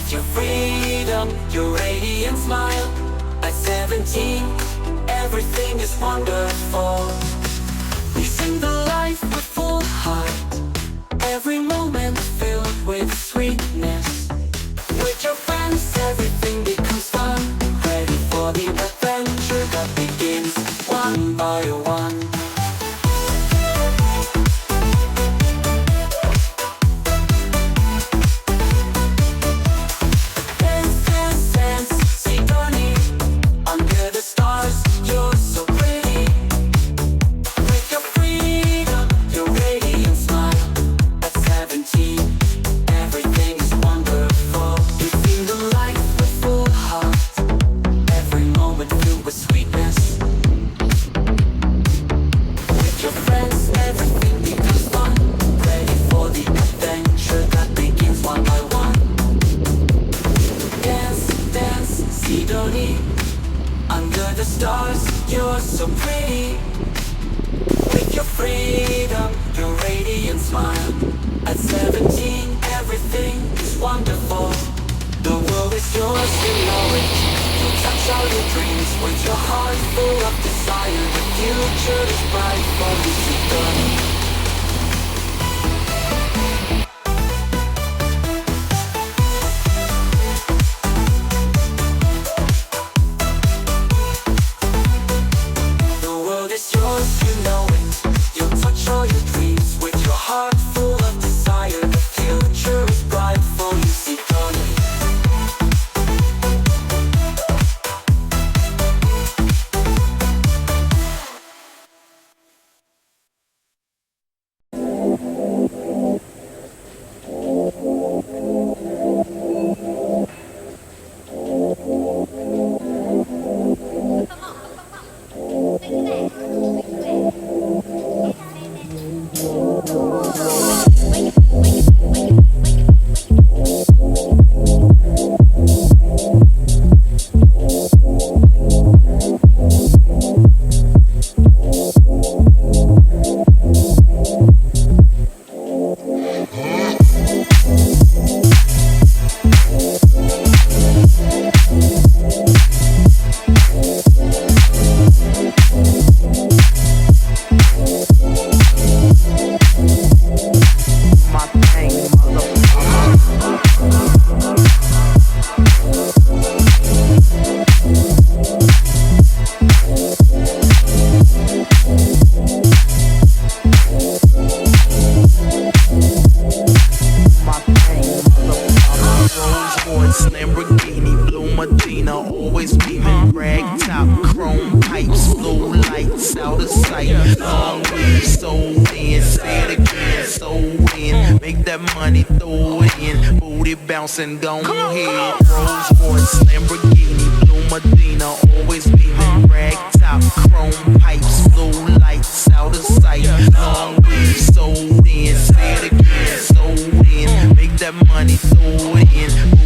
With your freedom, your radiant smile. At 17, everything is wonderful. We sing the life with full heart, every moment filled with sweetness. With your friends, everything becomes fun. Ready for the adventure that begins one by one. Dance, dance, dance, Symphony. Under the stars, you're so pretty. With your freedom, your radiant smile. At 17, everything is wonderful. You feel the life with full heart, every moment filled with sweetness. With your friends, everything becomes fun. Ready for the adventure that begins one by one. Dance, dance, Symphony. Under the stars, you're so pretty. With your freedom, your radiant smile. At 17, everything is wonderful. The world is yours, you know it. You touch all your dreams with your heart full of desire. The future is bright for you, Symphony. The world is yours, you know it. You'll touch all your dreams with your heart full of desire. The future is bright for you, Symphony. Lamborghini, blue Medina, always beaming. Rag top, chrome pipes, blue lights out of sight. Long weed, sold in, say it again, sold in. Make that money, throw it in. Booty bouncing, go ahead. Rolls Royce, Lamborghini, blue Medina, always beaming. Rag top, chrome pipes, blue lights out of sight. Long weed, sold in, say it again, sold in. Make that money, throw it in.